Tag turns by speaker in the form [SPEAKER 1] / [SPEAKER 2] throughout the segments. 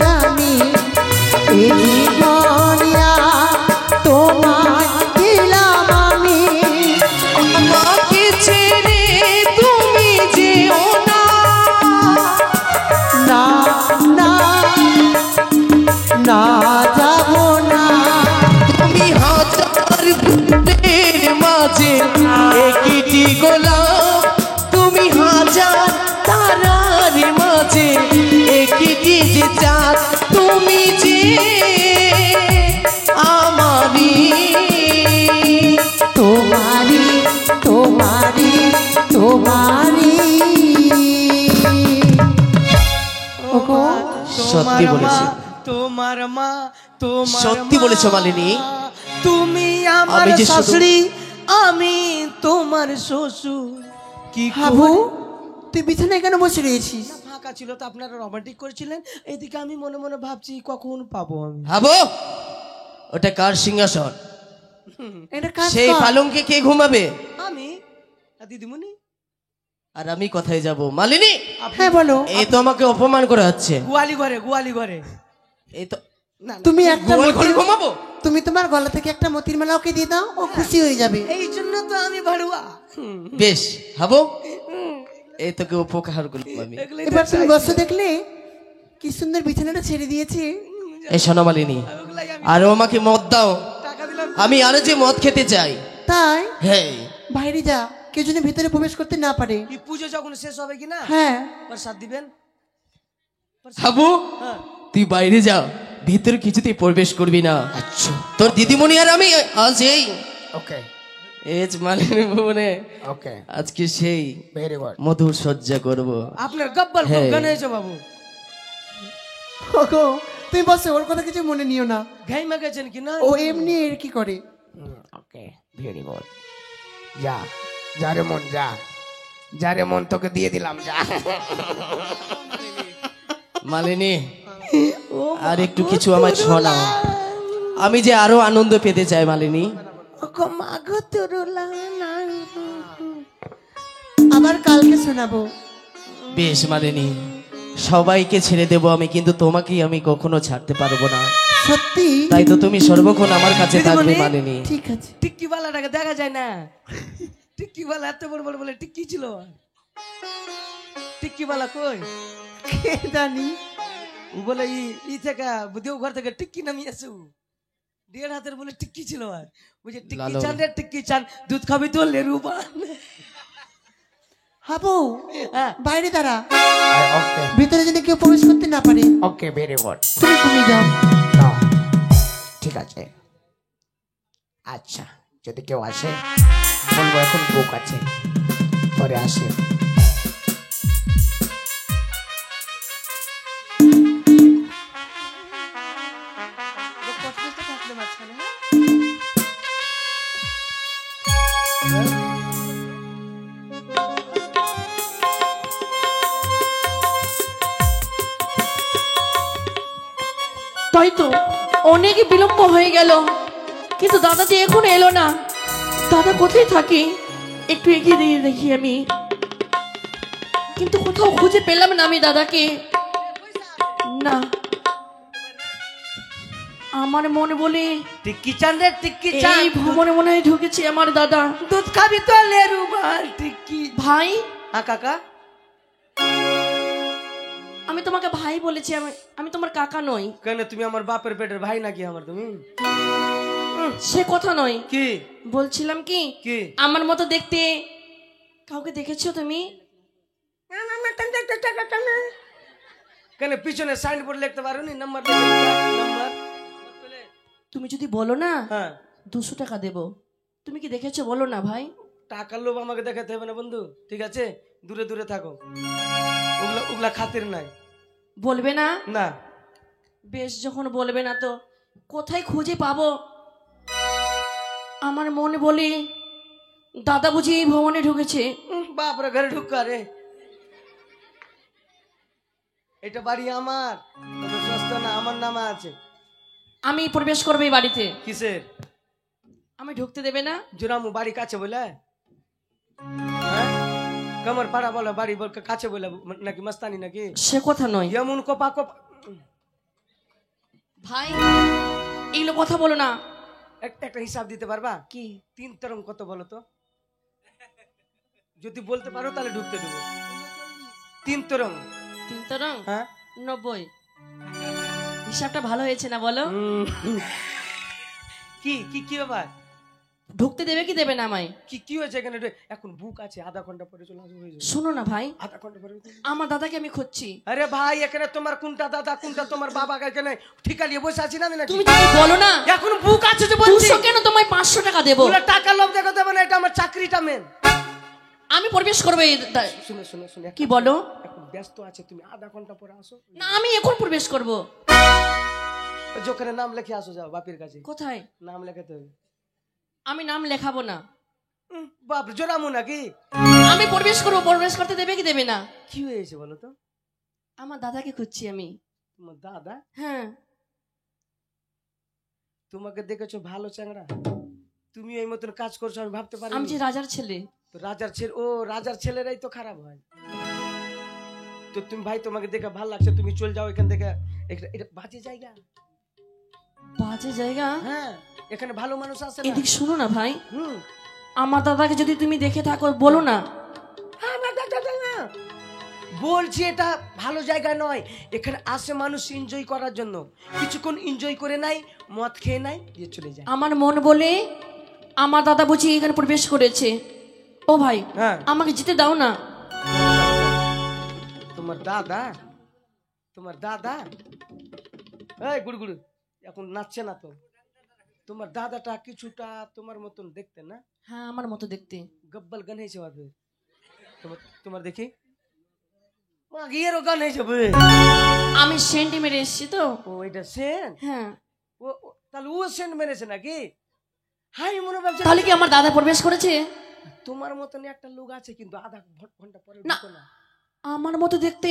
[SPEAKER 1] জানি এই জীবনিয়া তোমায় দিলাম আমি।
[SPEAKER 2] আমাকে ছেড়ে তুমি যেও না,
[SPEAKER 1] না না না যাব না।
[SPEAKER 2] তুমি হাজার ফুলের মাঝে একটি গোলাপ, তুমি হাজার তারার মাঝে একটি যে চাঁদ, তুমি যে আমারি
[SPEAKER 1] তোমারি তোমারি তোমারি। ওগো
[SPEAKER 2] সত্যি বলেছি,
[SPEAKER 3] তোমার মা, তোমার
[SPEAKER 2] সত্যি বলেছো মালিনী।
[SPEAKER 3] তুমি আমার
[SPEAKER 2] আমি যে শুধু-
[SPEAKER 3] শাশুড়ি, আমি তোমার শ্বশুর। কি
[SPEAKER 1] হাবু
[SPEAKER 3] করে?
[SPEAKER 1] তুই বিছানায় কেন বসে রয়েছিস?
[SPEAKER 3] না, ফাঁকা ছিল তো, আপনারা রোমান্টিক করেছিলেন, এদিকে আমি মনে মনে ভাবছি কখন পাবো আমি।
[SPEAKER 2] ভাবো ওটা কার সিংহাসন?
[SPEAKER 1] এটা কাজ
[SPEAKER 2] সেই
[SPEAKER 1] কর।
[SPEAKER 2] পালঙ্কে কে ঘুমাবে?
[SPEAKER 3] আমি আর দিদিমণি।
[SPEAKER 2] আর আমি কোথায় যাব মালিনী?
[SPEAKER 1] হ্যাঁ বলো।
[SPEAKER 2] এই তো আমাকে অপমান করা হচ্ছে।
[SPEAKER 3] গোয়ালি ঘরে, গোয়ালি ঘরে।
[SPEAKER 2] এই তো
[SPEAKER 3] না না,
[SPEAKER 1] তুমি একটা
[SPEAKER 2] গোয়াল ঘরে
[SPEAKER 1] মতির-
[SPEAKER 2] ঘুমাবো?
[SPEAKER 1] তুমি তোমার গলা থেকে একটা মতির মালা ওকে দিয়ে দাও, ও খুশি হয়ে যাবে।
[SPEAKER 3] এই জন্য তো আমি ভাড়ুয়া।
[SPEAKER 2] বেশ হাবো, এই তোকে উপকার করলাম আমি।
[SPEAKER 3] এগুলোই
[SPEAKER 1] এবার
[SPEAKER 3] তো
[SPEAKER 1] তুমি
[SPEAKER 3] চাইছি।
[SPEAKER 1] বসো, দেখলে কি সুন্দর বিছানাটা ছেড়ে দিয়েছে।
[SPEAKER 2] এই শোনো মালিনী,
[SPEAKER 3] ওগুলাই আমি
[SPEAKER 2] আর আমাকে মদ দাও,
[SPEAKER 3] টাকা দিলাম।
[SPEAKER 2] আমি আরো যে মদ খেতে চাই।
[SPEAKER 1] তাই
[SPEAKER 2] হ্যাঁ
[SPEAKER 1] বাইরে যা, কেউ যেন ভিতরে প্রবেশ করতে না পারে।
[SPEAKER 3] এই পুজো যখন শেষ হবে কি না,
[SPEAKER 1] হ্যাঁ
[SPEAKER 3] প্রসাদ দিবেন।
[SPEAKER 2] হাবু
[SPEAKER 3] হ্যাঁ।
[SPEAKER 2] তুই বাইরে যা, ভিতরে কিছুতেই প্রবেশ করবি না।
[SPEAKER 3] আচ্ছা,
[SPEAKER 2] তোর দিদিমণি আর আমি আজ এই
[SPEAKER 3] ওকে
[SPEAKER 2] এজ মালিনী ভবনে
[SPEAKER 3] ওকে,
[SPEAKER 2] আজকে সেই
[SPEAKER 3] ভেরি গুড।
[SPEAKER 2] মধুর সজ্জা করব।
[SPEAKER 3] আপনার গব্বল
[SPEAKER 2] হ্যাঁ।
[SPEAKER 3] গান হয়েছে বাবু।
[SPEAKER 1] ওগো তুমি বসো, ওর কথা কিছু মনে নিও না,
[SPEAKER 3] ঘাইমা গেছেন কি না?
[SPEAKER 1] ও এমনি এর কি করে।
[SPEAKER 3] ওকে, ভেরি গুড। যা যা রে মন, যা যা রে মন, তোকে দিয়ে দিলাম, যা।
[SPEAKER 2] মালিনী আর একটু কিছু আমার শোনাও, আমি যে আরো আনন্দ পেতে চাই মালিনী।
[SPEAKER 3] ওগো মা গো তোরলা না।
[SPEAKER 1] আবার কালকে শোনাবো।
[SPEAKER 2] বেশ মালিনী, সবাইকে ছেড়ে দেব আমি, কিন্তু তোমাকেই আমি কখনো ছাড়তে পারবো না।
[SPEAKER 1] সত্যি?
[SPEAKER 2] তাই তো তুমি সর্বক্ষণ আমার কাছে থাকবে
[SPEAKER 3] দিদিমণি,
[SPEAKER 2] মালিনী।
[SPEAKER 1] ঠিক আছে।
[SPEAKER 3] টিক্কি বালাটাকে দেখা যায় না। টিক্কি বালা এত বড় বড় বলে টিক্কি ছিল। টিক্কি বালা কই?
[SPEAKER 1] কে জানি।
[SPEAKER 3] ও বলে ই থেকে দেও ঘর থেকে টিক্কি নামিয়ে আসু। দেড় হাতের বলে টিক্কি ছিল। আর বুঝে টিক্কি
[SPEAKER 2] লালন।
[SPEAKER 3] চান রে, টিক্কি চান, দুধ খাবি তো লেরু বান।
[SPEAKER 1] হাবু
[SPEAKER 3] হ্যাঁ,
[SPEAKER 1] বাইরে দাঁড়া,
[SPEAKER 3] ওকে
[SPEAKER 1] ভিতরে যদি কেউ প্রবেশ করতে না পারে।
[SPEAKER 3] ওকে, ভেরি গুড।
[SPEAKER 1] তুমি ঘুমিয়ে যাও।
[SPEAKER 3] ঠিক আছে, আচ্ছা যদি কেউ আসে বলবো এখন বুক আছে, পরে আসে।
[SPEAKER 4] তাই তো অনেক বিলম্ব হয়ে গেল, কিন্তু দাদা যে এখন এলো না। দাদা কোথায় থাকে একটু এগিয়ে দিয়ে দেখি আমি, কিন্তু কোথাও খুঁজে পেলাম না আমি দাদাকে। না, আমার মনে বলে
[SPEAKER 3] টিক্কি চান রে, টিক্কি চান,
[SPEAKER 4] এই ভ্রমণে মনে হয় ঢুকেছে আমার দাদা।
[SPEAKER 3] দুধ খাবি তো লেরু বান, টিক্কি।
[SPEAKER 4] ভাই,
[SPEAKER 3] হ্যাঁ কাকা,
[SPEAKER 4] আমি তোমাকে ভাই বলেছি, আমি তোমার কাকা নই।
[SPEAKER 3] কেন তুমি আমার বাপের পেটের ভাই নাকি আমার তুমি?
[SPEAKER 4] সে কথা নয়,
[SPEAKER 3] কি
[SPEAKER 4] বলছিলাম কি
[SPEAKER 3] কি?
[SPEAKER 4] আমার মতো দেখতে কাউকে দেখেছো তুমি?
[SPEAKER 3] কেন পিছনে সাইনবোর্ড লিখতে পারো নি? Number number.
[SPEAKER 4] তুমি যদি বলো না
[SPEAKER 3] হ্যাঁ,
[SPEAKER 4] 200 টাকা দেবো। তুমি কি দেখেছো বলো না ভাই?
[SPEAKER 3] টাকার লোভ আমাকে দেখাতে হবে না বন্ধু, ঠিক আছে? দূরে দূরে থাকো, ওগুলা ওগুলা খাতির নাই।
[SPEAKER 4] বলবে না?
[SPEAKER 3] না,
[SPEAKER 4] বেশ, যখন বলবে না তো কোথায় খুঁজে পাবো? আমার মনে বলে দাদা বুঝি এই ভবনে ঢুকেছে।
[SPEAKER 3] বাপরে ঘরে ঢুকা রে, এটা বাড়ি আমার, অত সস্তা না, আমার নামে আছে।
[SPEAKER 4] আমি প্রবেশ করবো এই বাড়িতে,
[SPEAKER 3] কিসের?
[SPEAKER 4] আমি ঢুকতে দেবে না?
[SPEAKER 3] জোরামু বাড়ি কাছে বলে, হ্যাঁ? কামার পাড়া বলে বাড়ি বল কাছে বলে নাকি? মস্তানি নাকি?
[SPEAKER 4] সে কথা নয়,
[SPEAKER 3] এমন কোপা কোপা
[SPEAKER 4] ভাই এগুলো কথা বলো না।
[SPEAKER 3] একটা হিসাব দিতে পারবা?
[SPEAKER 4] কি
[SPEAKER 3] 3 তরঙ্গ কত বলো তো? যদি বলতে পারো তাহলে ঢুকতে দেবো। 3 তরঙ্গ
[SPEAKER 4] 3 তরং
[SPEAKER 3] হ্যাঁ
[SPEAKER 4] 90। হিসাবটা ভালো হয়েছে না বলো?
[SPEAKER 3] কি কি কি ব্যাপার?
[SPEAKER 4] ঢুকতে দেবে কি দেবে না আমায়?
[SPEAKER 3] কি কি হয়েছে এখানে? এখন বুক আছে, আধা ঘন্টা পরে চলে আসবে, হয়ে যাবে।
[SPEAKER 4] শোনো না ভাই,
[SPEAKER 3] আধা ঘন্টা পরে।
[SPEAKER 4] আমার দাদাকে আমি খুঁজছি।
[SPEAKER 3] আরে ভাই এখানে তোমার কোনটা দাদা কোনটা তোমার বাবা, এখানে ঠিকা নিয়ে বসে আছি না আমি নাকি?
[SPEAKER 4] তুমি যদি বলো না
[SPEAKER 3] এখন বুক আছে যে বলছি।
[SPEAKER 4] 200 কেন, তোমায় 500 টাকা দেবো।
[SPEAKER 3] বলে টাকা লোভ দেখাতে হবে না, এটা আমার চাকরিটা মেন।
[SPEAKER 4] আমি প্রবেশ করবো
[SPEAKER 3] শুনে শুনে শুনে
[SPEAKER 4] কি বলো?
[SPEAKER 3] এখন ব্যস্ত আছে, তুমি আধা ঘন্টা পরে আসো
[SPEAKER 4] না আমি এখন প্রবেশ করব।
[SPEAKER 3] ওখানে নাম লিখে আসো, যাও বাপের কাছে।
[SPEAKER 4] কোথায়
[SPEAKER 3] নাম লেখাতে হবে।
[SPEAKER 4] আমি নাম লেখাবো না।
[SPEAKER 3] বাপ জোরামু নাকি?
[SPEAKER 4] আমি প্রবেশ করবো, প্রবেশ করতে দেবে কি দেবে না?
[SPEAKER 3] কি হয়েছে বলো তো?
[SPEAKER 4] আমার দাদাকে খুঁজছি আমি।
[SPEAKER 3] তোমার দাদা?
[SPEAKER 4] হ্যাঁ।
[SPEAKER 3] তোমাকে দেখেছো ভালো চ্যাংড়া, তুমি এই মতন কাজ করছো আমি ভাবতে পারি।
[SPEAKER 4] আমি যে রাজার ছেলে।
[SPEAKER 3] তো রাজার ছেলে, ও রাজার ছেলেরাই তো খারাপ হয়। তো তুমি ভাই তোমাকে দেখে ভালো লাগছে, তুমি চল যাও এখান থেকে। এটা বাজে জায়গা।
[SPEAKER 4] বাজে জায়গা?
[SPEAKER 3] হ্যাঁ এখানে ভালো মানুষ আসে না।
[SPEAKER 4] এদিক শুনো না ভাই,
[SPEAKER 3] হুম
[SPEAKER 4] আমার দাদাকে যদি তুমি দেখে থাকো বলো না।
[SPEAKER 3] আমার দাদা না বলছি, এটা ভালো জায়গা নয়। এখানে আসে মানুষ এনজয় করার জন্য, কিছুক্ষণ এনজয় করে নাই, মদ খেয়ে নাই, দিয়ে চলে যায়।
[SPEAKER 4] আমার মন বলে আমার দাদা বুঝি এখানে প্রবেশ করেছে। ও ভাই
[SPEAKER 3] হ্যাঁ
[SPEAKER 4] আমাকে যেতে দাও না।
[SPEAKER 3] তোমার দাদা, তোমার দাদা এই গুড়গুড় এখন নাচছে না তো। তোমার দাদাটা কিছুটা তোমার মতন দেখতে না?
[SPEAKER 4] হ্যাঁ আমার মতো দেখতে।
[SPEAKER 3] গব্বল গান হয়েছে বাপে তোমার, তোমার দেখি মা গিয়েরও গান হয়েছে বে।
[SPEAKER 4] আমি সেন্ট মেরে এসেছি তো।
[SPEAKER 3] ও এটা সেন?
[SPEAKER 4] হ্যাঁ
[SPEAKER 3] তাহলে ও সেন মেরেছে নাকি? হাই মনে ভাবছে
[SPEAKER 4] তাহলে কি আমার দাদা প্রবেশ করেছে?
[SPEAKER 3] তোমার মতন একটা লোক আছে কিন্তু আধা ঘন্টা পরে
[SPEAKER 4] না।
[SPEAKER 3] ঢুকো না।
[SPEAKER 4] আমার মতো দেখতে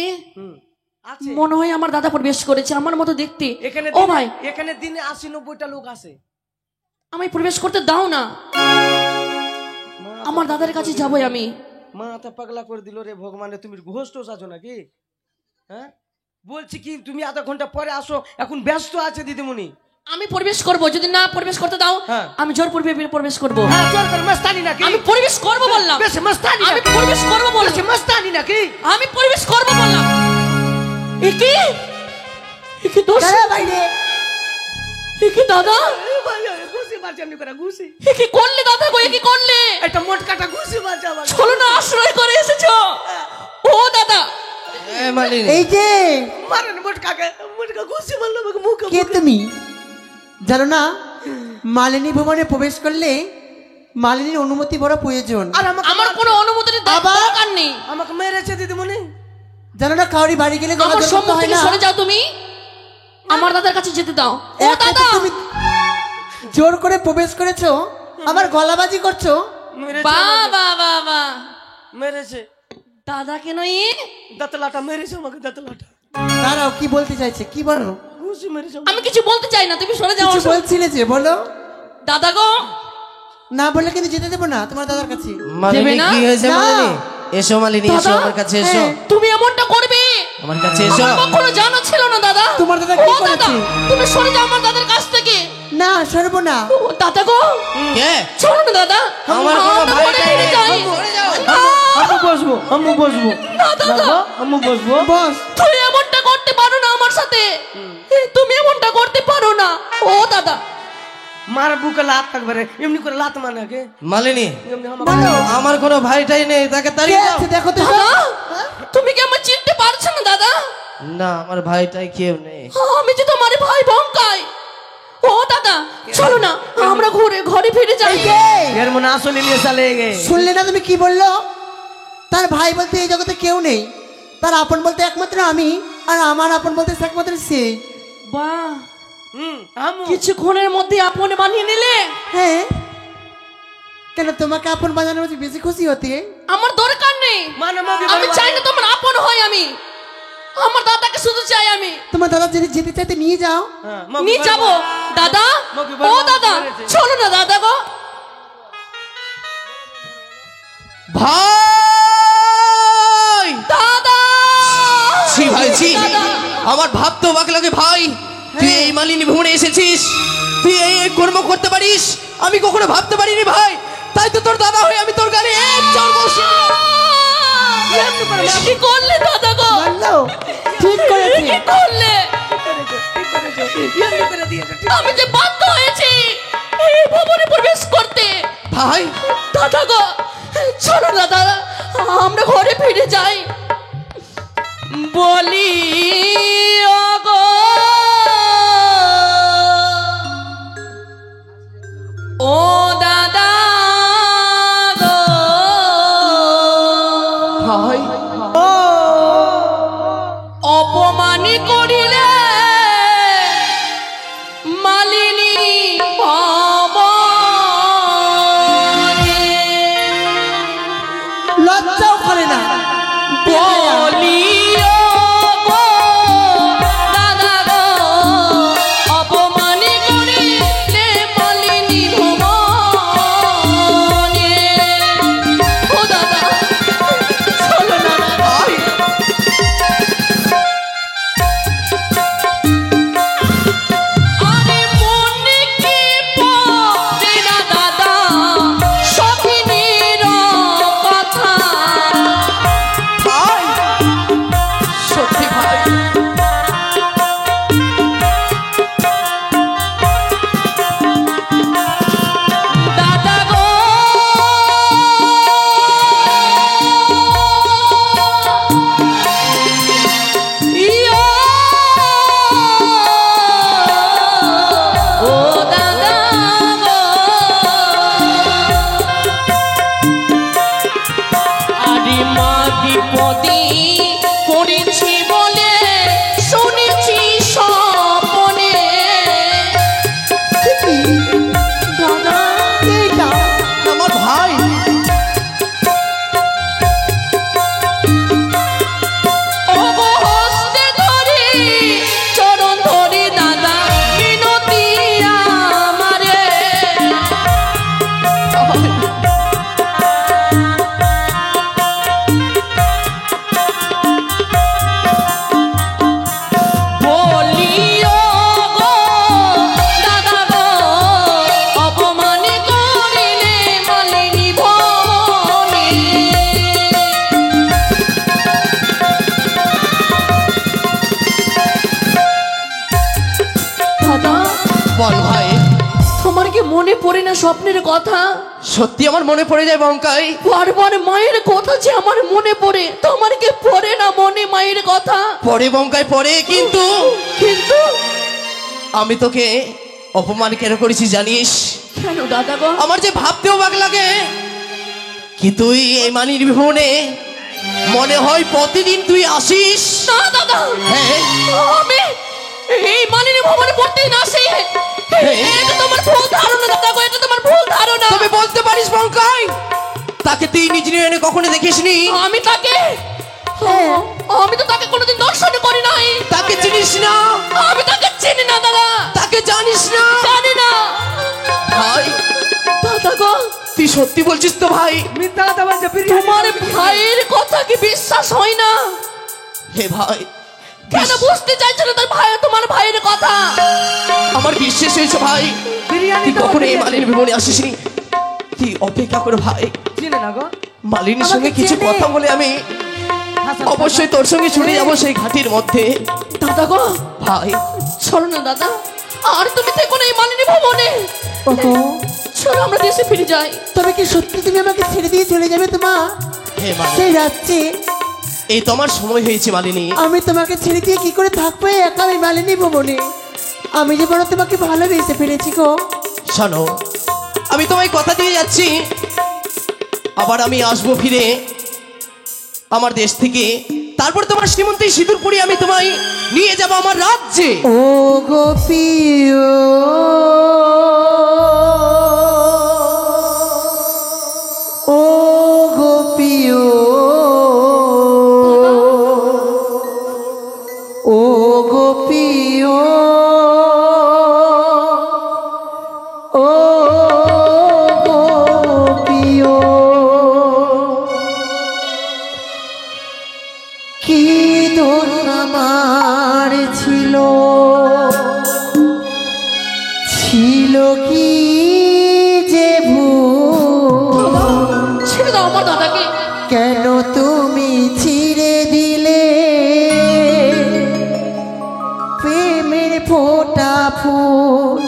[SPEAKER 3] আছে
[SPEAKER 4] মনে হয় আমার দাদা প্রবেশ করেছে, আমার মতো দেখতে।
[SPEAKER 3] এখানে
[SPEAKER 4] ও ভাই
[SPEAKER 3] এখানে দিনে 80-90টা লোক আছে।
[SPEAKER 4] আমি প্রবেশ করতে দাও না, আমার দাদার কাছে যাবো আমি।
[SPEAKER 3] মাথা পাগলা করে দিল রে ভগবান, তুমি ঘোষ টোস আছো নাকি? হ্যাঁ বলছি কি তুমি আধা ঘন্টা পরে আসো, এখন ব্যস্ত আছে দিদিমণি।
[SPEAKER 4] আমি প্রবেশ করব, যদি না প্রবেশ করতে দাও
[SPEAKER 3] হ্যাঁ।
[SPEAKER 4] আমি জোর পূর্বে প্রবেশ করব।
[SPEAKER 3] হ্যাঁ জোর করে মস্তানি নাকি?
[SPEAKER 4] আমি প্রবেশ করব বললাম।
[SPEAKER 3] বেশ মস্তানি
[SPEAKER 4] আমি
[SPEAKER 3] নাকি?
[SPEAKER 4] প্রবেশ করব বললাম।
[SPEAKER 3] বেশ মস্তানি নাকি?
[SPEAKER 4] আমি প্রবেশ করব বললাম। একি একি দোষ
[SPEAKER 1] বাইরে
[SPEAKER 4] একি দাদা
[SPEAKER 3] ঘুষি মারছে এমনি করে, ঘুষি।
[SPEAKER 4] একি করলে দাদা গো, একি করলে?
[SPEAKER 3] একটা মোটকাটা ঘুষি মারছে আমার।
[SPEAKER 4] চলো না, আশ্রয় করে এসেছো। ও দাদা
[SPEAKER 2] মালিনী
[SPEAKER 1] এই যে
[SPEAKER 3] মারেন মোটকাকে, মোটকা ঘুষি মারলো আমাকে মুখে।
[SPEAKER 1] কে তুমি জানো না, মালিনী ভবনে প্রবেশ করলে মালিনীর অনুমতি বড় প্রয়োজন।
[SPEAKER 3] আর আমাকে
[SPEAKER 4] আমার কোনো অনুমতির
[SPEAKER 1] আবার?
[SPEAKER 4] দরকার নেই।
[SPEAKER 3] আমাকে মেরেছে দিদিমণি।
[SPEAKER 1] জানো না কাউরি বাড়ি গেলে গলা
[SPEAKER 4] আমার
[SPEAKER 1] ধরে
[SPEAKER 4] সম্মুখ
[SPEAKER 1] হয়
[SPEAKER 4] থেকে
[SPEAKER 1] না।
[SPEAKER 4] সরে যাও তুমি, আমার দাদার কাছে যেতে দাও। ও
[SPEAKER 1] একা তো
[SPEAKER 4] দাদা
[SPEAKER 1] তুমি জোর করে প্রবেশ করেছো, আবার গলাবাজি করছো।
[SPEAKER 3] মেরেছে
[SPEAKER 4] বা
[SPEAKER 3] আমাকে,
[SPEAKER 4] বা বা বা
[SPEAKER 3] মেরেছে।
[SPEAKER 4] দাদা কেন ই
[SPEAKER 3] দাঁতলাটা মেরেছে আমাকে, দাঁতলাটা।
[SPEAKER 1] দাঁড়াও কি বলতে চাইছে, কি বলো?
[SPEAKER 3] ঘুষি মেরেছে।
[SPEAKER 4] আমি কিছু বলতে চাই না, তুমি সরে যাও।
[SPEAKER 1] কিছু বলছিলে যে বলো।
[SPEAKER 4] দাদা গো
[SPEAKER 1] না বললে কিন্তু যেতে দেবো না তোমার দাদার কাছে।
[SPEAKER 2] মালিনী
[SPEAKER 4] না?
[SPEAKER 2] কি হয়েছে?
[SPEAKER 1] না।
[SPEAKER 2] মালিনী এসো, মালিনী এসো,
[SPEAKER 4] দাদা?
[SPEAKER 2] আমার কাছে এসো,
[SPEAKER 1] হ্যাঁ।
[SPEAKER 4] তুমি এমনটা করবে
[SPEAKER 2] আমার কাছে এসো।
[SPEAKER 4] আমার কখনো জানা ছিল না দাদা।
[SPEAKER 1] তোমার দাদা
[SPEAKER 4] ও
[SPEAKER 1] কি
[SPEAKER 4] দাদা
[SPEAKER 1] করেছে?
[SPEAKER 4] তুমি সরে যাও আমার দাদার কাছ থেকে।
[SPEAKER 1] না সরবো না।
[SPEAKER 4] ও দাদা গো
[SPEAKER 2] কে?
[SPEAKER 4] চলো না দাদা,
[SPEAKER 2] আমার কোনো
[SPEAKER 4] আমরা
[SPEAKER 2] ভাই
[SPEAKER 4] ঘরে
[SPEAKER 2] টাই
[SPEAKER 4] ফিরে
[SPEAKER 2] নেই।
[SPEAKER 4] যাই।
[SPEAKER 2] সরে যাও।
[SPEAKER 4] না,
[SPEAKER 3] আম্মু বসবো, আম্মু বসবো,
[SPEAKER 4] না দাদা
[SPEAKER 3] আম্মু বসবো।
[SPEAKER 1] বস
[SPEAKER 4] তুমি এমনটা করতে পারো না আমার সাথে, তুমি এমনটা করতে পারো না। ও দাদা
[SPEAKER 3] মার বুকে লাত থাকবে রে, এমনি করে লাত মানে কে?
[SPEAKER 2] মালিনী
[SPEAKER 3] এমনি
[SPEAKER 1] বলো।
[SPEAKER 2] আমার কোনো ভাইটাই নেই, তাকে
[SPEAKER 1] কে
[SPEAKER 2] তাড়িয়ে দাও।
[SPEAKER 1] আছে দেখো তো।
[SPEAKER 4] দাদা তুমি কি আমার চিনতে পারছো না দাদা?
[SPEAKER 2] না আমার ভাইটাই কেউ নেই।
[SPEAKER 4] আমি যে তোমার ভাই ভঙ্কাই। ও দাদা চলো না, আমরা ঘরে ফিরে যাই।
[SPEAKER 3] এর মনে আসলে নিয়ে চলে গে।
[SPEAKER 1] শুনলে না তুমি কি বললো? তার ভাই বলতে এই জগতে কেউ নেই, তার আপন বলতে একমাত্র আমি, আর আমার আপন বলতে একমাত্র সে।
[SPEAKER 4] বাহ,
[SPEAKER 3] আম্মু
[SPEAKER 4] কিছুক্ষণের মধ্যে আপন বানিয়ে নিলে।
[SPEAKER 1] হ্যাঁ কেন তোমাকে আপন বাজানোর মধ্যে বেশি খুশি হতে?
[SPEAKER 4] আমার দরকার নেই,
[SPEAKER 3] মানে মাগি
[SPEAKER 4] আমি
[SPEAKER 3] বাড়ি
[SPEAKER 4] চাই না তোমার আপন হয়। আমি আমার দাদাকে শুধু চাই। আমি
[SPEAKER 1] তোমার দাদা যদি যেতে চাইতে নিয়ে যাও।
[SPEAKER 3] হ্যাঁ, মাগি
[SPEAKER 4] নিয়ে
[SPEAKER 3] বাড়ি
[SPEAKER 4] যাবো দাদা।
[SPEAKER 3] মাগি
[SPEAKER 4] ও
[SPEAKER 3] বাড়ি
[SPEAKER 4] দাদা
[SPEAKER 3] মেরেছে।
[SPEAKER 4] চলো না দাদা গো।
[SPEAKER 2] ভাই
[SPEAKER 4] দাদা
[SPEAKER 2] ছি ভাই ছি।
[SPEAKER 4] দাদা
[SPEAKER 2] আমার ভাবতে অবাক লাগে ভাই, তুই এই মালিনী ভ্রমণে এসেছিস, তুই এই কর্ম করতে পারিস, আমি কখনো ভাবতে পারিনি ভাই। তাই তো তোর দাদা হয়ে আমি তোর গাড়ি এক চড় বসি।
[SPEAKER 4] কি করলে দাদা গো?
[SPEAKER 1] বললো ঠিক করেছি।
[SPEAKER 4] কি করলে?
[SPEAKER 3] এমনি করে দিয়েছে, ঠিক
[SPEAKER 4] আমি যে বাধ্য হয়েছি এই ভবনে প্রবেশ করতে।
[SPEAKER 2] ভাই
[SPEAKER 4] দাদা গো, চলো দাদা, আমরা ঘরে ফিরে যাই। বলি ওগো, ও দাদা গো,
[SPEAKER 2] ভাই
[SPEAKER 4] অপমানি করিলে মালিনী ভবনে।
[SPEAKER 1] লজ্জাও করে না।
[SPEAKER 4] বলি ওগো, দাদা গো, অপমানি করিলে মালিনী ভবনে। ও দাদা, চলো না দাদা।
[SPEAKER 2] ভাই
[SPEAKER 4] আরে মনে কি পড়ে না দাদা সখিনীর কথা।
[SPEAKER 2] ভাই সত্যি ভাই,
[SPEAKER 4] দাদা গো, ইয়ো, ও দাদা গো, আরে মা বিপদে পড়েছি বলে শুনেছি স্বপনে। দাদা,
[SPEAKER 1] এইটা
[SPEAKER 2] আমার ভাই
[SPEAKER 4] ওগো হস্তে ধরি চরণ ধরি দাদা মিনতি আমারে। বলি ওগো, দাদা গো, অপমান করিলে মালিনী ভবনে। দাদা,
[SPEAKER 2] বল ভাই,
[SPEAKER 4] তোমার কি মনে পড়ে না স্বপ্নের কথা?
[SPEAKER 2] সত্যি আমার মনে পড়ে যায় বঙ্কাই।
[SPEAKER 4] বারবার মায়ের কথা যে আমার মনে পড়ে, তোমার কি পড়ে না মনে মায়ের কথা?
[SPEAKER 2] পরে বঙ্কাই পরে, কিন্তু
[SPEAKER 4] কিন্তু
[SPEAKER 2] আমি তোকে অপমান কেন করেছি জানিস?
[SPEAKER 4] কেন দাদা গো?
[SPEAKER 2] আমার যে ভাবতেও বাগ লাগে কি তুই এই মানির ভ্রমণে মনে হয় প্রতিদিন তুই আসিস।
[SPEAKER 4] না দাদা,
[SPEAKER 2] হ্যাঁ
[SPEAKER 4] আমি এই মালিনী ভবনে পড়তেই না আসি। এটা তোমার ভুল ধারণা দাদা গো, এটা তোমার ভুল ধারণা।
[SPEAKER 2] তবে বলতে পারিস বঙ্কাই, তাকে তুই নিজ নয়নে কখনো দেখিসনি?
[SPEAKER 4] আমি তাকে, আমি তো তাকে কোনোদিন দর্শন করি নাই।
[SPEAKER 2] তাকে চিনিস না?
[SPEAKER 4] আমি তাকে চিনি না দাদা,
[SPEAKER 2] তাকে জানিস না?
[SPEAKER 4] জানি না।
[SPEAKER 2] ভাই
[SPEAKER 4] দাদা গো,
[SPEAKER 2] তুই সত্যি বলছিস তো ভাই?
[SPEAKER 3] মিথ্যা কথা বলছে, বিরিয়ানি
[SPEAKER 4] তোমার
[SPEAKER 3] খাবে।
[SPEAKER 4] ভাইয়ের কথা কি বিশ্বাস হয় না?
[SPEAKER 2] হে ভাই,
[SPEAKER 4] কেন বুঝতে চাইছো না তার ভাই, তোমার ভাইয়ের কথা?
[SPEAKER 2] আমার বিশ্বাস হয়েছে ভাই,
[SPEAKER 3] বিরিয়ানি
[SPEAKER 2] তুই
[SPEAKER 3] খাবে,
[SPEAKER 2] কখনো এই
[SPEAKER 3] বিরিয়ানি।
[SPEAKER 2] মালিনীর ভ্রমণে আসিসনি। তুই অপেক্ষা করে ভাই,
[SPEAKER 3] চিনে না গো,
[SPEAKER 2] মালিনীর সঙ্গে
[SPEAKER 1] আমাকে
[SPEAKER 2] কিছু
[SPEAKER 1] চেনে।
[SPEAKER 2] কথা বলে আমি
[SPEAKER 3] হাসান
[SPEAKER 2] অবশ্যই তোর সঙ্গে ছুটে যাবো সেই ঘাটির মধ্যে।
[SPEAKER 4] দাদা গো,
[SPEAKER 2] ভাই
[SPEAKER 4] চলো না দাদা, আর তুমি থেকো না এই মালিনী ভবনে।
[SPEAKER 1] ওগো,
[SPEAKER 4] চলো আমরা দেশে ফিরে যাই।
[SPEAKER 1] তবে কি সত্যি তুমি আমাকে ছেড়ে দিয়ে চলে যাবে তোমা?
[SPEAKER 2] হে মালিনী,
[SPEAKER 1] সেই রাত্রে
[SPEAKER 2] এই তো আমার সময় হয়েছে মালিনী।
[SPEAKER 1] আমি তোমাকে ছেড়ে দিয়ে কি করে থাকবো একা আমি মালিনী ভবনে? আমি যে বড় তোমাকে ভালোবেসে ফেলেছি গো।
[SPEAKER 2] শোনো, আমি তোমায় কথা দিয়ে যাচ্ছি, আবার আমি আসবো ফিরে আমার দেশ থেকে। তারপর তোমার সীমন্তে সিঁদুর পরি আমি তোমায় নিয়ে যাব আমার রাজ্যে।
[SPEAKER 1] ও গোপিও, ও গোপিও, ও গোপিও, ও গোপিও, কি দোষ আমার ছিল কি যে ভুল,
[SPEAKER 4] ছেড়ে দাও আমার দাদাকে।
[SPEAKER 1] কেন তুমি ছিঁড়ে দিলে প্রেমের ফোঁটা ফুল।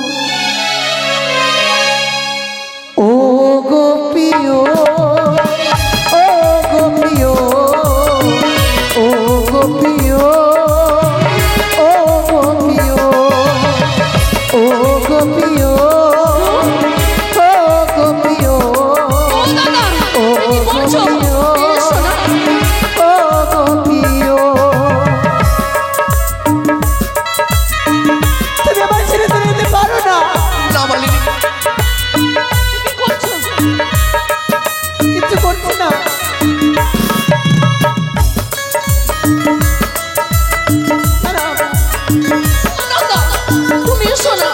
[SPEAKER 1] ও গোপিও, ও গোপিও, ও গোপিও, ও গোপিও, ও গোপিও, ও গোপিও,
[SPEAKER 4] ও দাদা,
[SPEAKER 1] ও
[SPEAKER 4] কি বলছো?
[SPEAKER 1] গোপিও,
[SPEAKER 4] এসো না।
[SPEAKER 1] ও গোপিও। তুমি আমার ছেড়ে চলে যেতে পারো না।
[SPEAKER 2] না মালিনী,
[SPEAKER 4] কি করছো?
[SPEAKER 1] কিছু করছি না। দাঁড়াও।
[SPEAKER 4] দাদা, তুমি এসো না।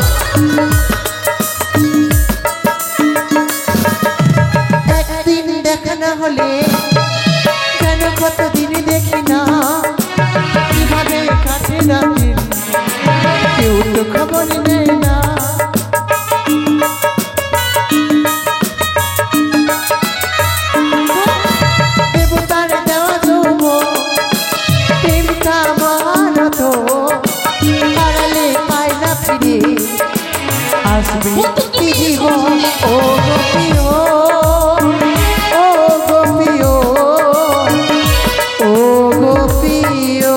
[SPEAKER 1] একদিন দেখা না হলে কেন কতদিন দেখি না, কিভাবে কাটে না দিন, কেউ তো খবর নেয় না। দেবতার দেওয়া যৌবন, প্রেমটা মহারথ, হারালে পায় না ফিরে, আসবে কি জীবন। ও গোপিও, ও গোপিও, ও গোপিও,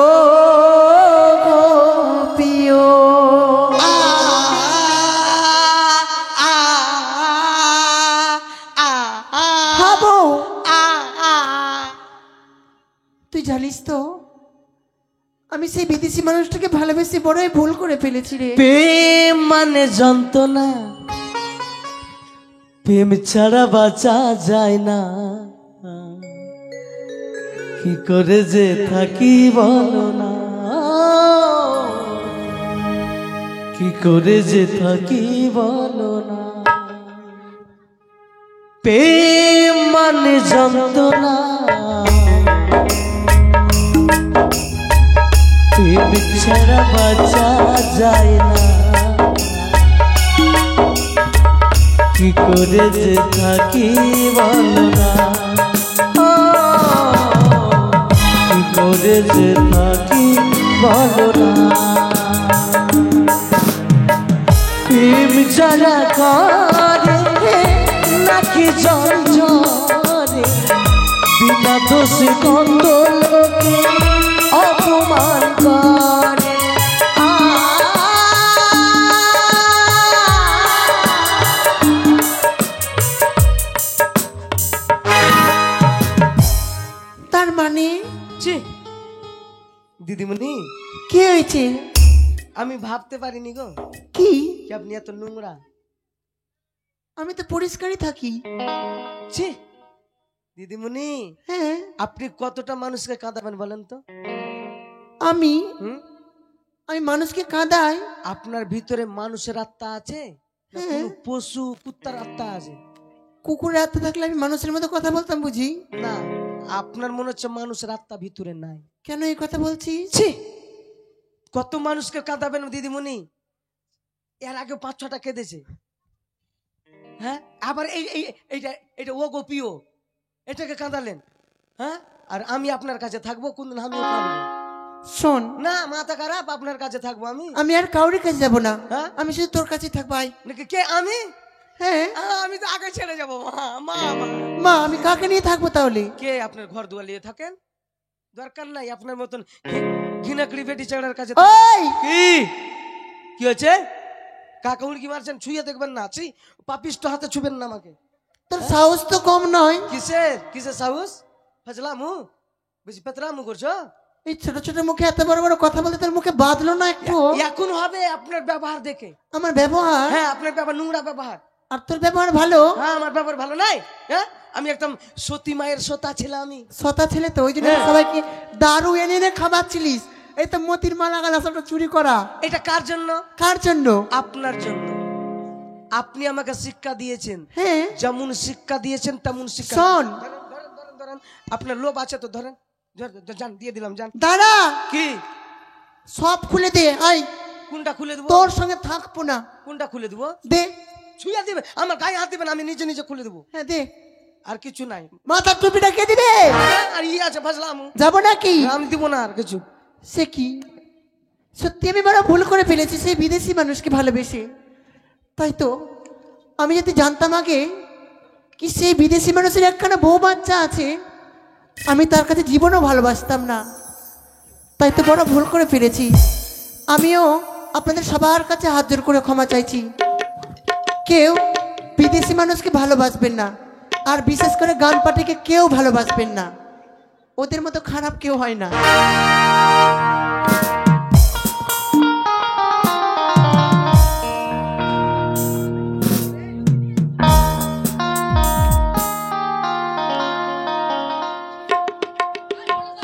[SPEAKER 1] ও গোপিও। হাবো, তুই জানিস তো আমি সেই বিদেশি মানুষটাকে ভালোবেসে বড়ই ভুল করে ফেলেছি রে।
[SPEAKER 3] প্রেম মানে যন্ত্রণা, প্রেম ছাড়া বাঁচা যায় না, কি করে যে থাকি বলো না, কি করে যে থাকি বলো না। প্রেম মানে যন্ত্রণা, প্রেম ছাড়া বাঁচা যায় না, কি করে যে থাকি বলো না, কি করে যে থাকি বলো না। প্রেম যারা করে নাকি জল জরে, বিনা দোষে কত লোকে অপমান করে।
[SPEAKER 1] তার মানে
[SPEAKER 3] ছি, দিদিমণি
[SPEAKER 1] কি হয়েছে?
[SPEAKER 3] আমি ভাবতে পারিনি গো
[SPEAKER 1] কি?
[SPEAKER 3] কি আপনি এত নোংরা।
[SPEAKER 1] আমি তো পরিষ্কারই থাকি।
[SPEAKER 3] ছি দিদিমণি,
[SPEAKER 1] হ্যাঁ,
[SPEAKER 3] আপনি কতটা মানুষকে কাঁদাবেন বলেন তো?
[SPEAKER 1] আমি
[SPEAKER 3] হুম?
[SPEAKER 1] আমি মানুষকে কাঁদাই?
[SPEAKER 3] আপনার ভিতরে মানুষের আত্মা আছে না
[SPEAKER 1] হ্যাঁ।
[SPEAKER 3] কোনো পশু কুত্তার আত্মা আছে?
[SPEAKER 1] কুকুরের আত্মা থাকলে আমি মানুষের মতো কথা বলতাম বুঝি?
[SPEAKER 3] না, আপনার মনে হচ্ছে মানুষের আত্মা ভিতরে নাই।
[SPEAKER 1] কেন এই কথা বলছিস?
[SPEAKER 3] ছি, কত মানুষকে কাঁদাবেন দিদিমণি? এর আগে 5-6টা কেঁদেছে। হ্যাঁ, আবার এই এই এইটা এটা ও গোপিও, এটাকে কাঁদালেন। হ্যাঁ, আর আমি আপনার কাছে থাকবো কোনদিন? আমিও কাঁদবো
[SPEAKER 1] শোন,
[SPEAKER 3] না, মাথা খারাপ, আপনার কাছে থাকবো আমি।
[SPEAKER 1] আমি আর কাউরে কাছে যাব না।
[SPEAKER 3] হ্যাঁ?
[SPEAKER 1] আমি শুধু তোর কাছে থাকবো। আয়।
[SPEAKER 3] নাকি কে? আমি?
[SPEAKER 1] হ্যাঁ
[SPEAKER 3] আমি তো আগে ছেড়ে যাবো। মা মা মা।
[SPEAKER 1] মা, আমি কাকে নিয়ে থাকবো তাহলে?
[SPEAKER 3] কে আপনার ঘর দুয়ার নিয়ে থাকেন? দরকার নাই আপনার মতন ঘৃণাকড়ি বেটি চেড়ার কাছে।
[SPEAKER 1] ওই
[SPEAKER 3] কি কি হয়েছে? কাকা উড়কি মারছেন, ছুঁয়ে দেখবেন না। ছি, পাপিষ্ট হাতে ছুবেন না আমাকে।
[SPEAKER 1] তোর সাহস তো কম নয়।
[SPEAKER 3] কিসের কিসের সাহস? ফজলামু, বেশি পেতরামু করছো?
[SPEAKER 1] এই ছোট ছোট মুখে এত বড় বড় কথা বলতে তোর মুখে বাঁধলো না একটু?
[SPEAKER 3] এখন হবে আপনার ব্যবহার দেখে।
[SPEAKER 1] আমার ব্যবহার?
[SPEAKER 3] হ্যাঁ, আপনার ব্যবহার নোংরা ব্যবহার।
[SPEAKER 1] আর তোর ব্যবহার ভালো?
[SPEAKER 3] হ্যাঁ, আমার ব্যবহার ভালো নাই। হ্যাঁ, আমি একদম সতী মায়ের সোতা ছিলাম আমি।
[SPEAKER 1] সতা ছেলে তো, ওই জন্য
[SPEAKER 3] হ্যাঁ।
[SPEAKER 1] সবাইকে দারু এনে এনে খাওয়াচ্ছিলিস। এই তো মতির মালা গালা সবটা চুরি করা।
[SPEAKER 3] এটা কার জন্য?
[SPEAKER 1] কার জন্য?
[SPEAKER 3] আপনার জন্য। আপনি আমাকে শিক্ষা দিয়েছেন,
[SPEAKER 1] হ্যাঁ
[SPEAKER 3] যেমন শিক্ষা দিয়েছেন তেমন শিক্ষা।
[SPEAKER 1] শোন।
[SPEAKER 3] ধরেন, ধরেন, ধরেন, ধরেন। আপনার লোভ আছে তো ধরেন। জান দিয়ে দিলাম জান।
[SPEAKER 1] দাঁড়া,
[SPEAKER 3] কি
[SPEAKER 1] সব খুলে দে। আই,
[SPEAKER 3] কোনটা খুলে দেবো?
[SPEAKER 1] তোর সঙ্গে থাকবো না।
[SPEAKER 3] কোনটা খুলে দেবো?
[SPEAKER 1] দে।
[SPEAKER 3] ছুঁয়া দিবে, আমার গায়ে হাত দিবেন, আমি নিজে নিজে খুলে দেবো।
[SPEAKER 1] হ্যাঁ দে।
[SPEAKER 3] আর কিছু নাই।
[SPEAKER 1] মাথার টুপিটা কে দিবে?
[SPEAKER 3] আর ইয়ে আছে ফাজলাম,
[SPEAKER 1] যাবো নাকি?
[SPEAKER 3] আমি দিব না আর কিছু।
[SPEAKER 1] সে কি, সত্যি আমি বড় ভুল করে ফেলেছি সেই বিদেশি মানুষকে ভালোবেসে। তাই তো আমি যদি জানতাম আগে কি সেই বিদেশি মানুষের একখানা বউ বাচ্চা আছে, আমি তার কাছে জীবনও ভালোবাসতাম না। তাই তো বড় ভুল করে ফেলেছি। আমিও আপনাদের সবার কাছে হাত জোর করে ক্ষমা চাইছি। কেউ বিদেশি মানুষকে ভালোবাসবেন না, আর বিশেষ করে গান পার্টিকে কেউ ভালোবাসবেন না। ওদের মতো খারাপ কেউ হয় না।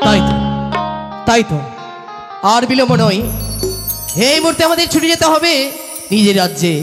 [SPEAKER 2] তাই তো, তাই তো, আর বিলম্ব নয়, এই মুহূর্তে আমাদের ছুটে যেতে হবে নিজের রাজ্যে।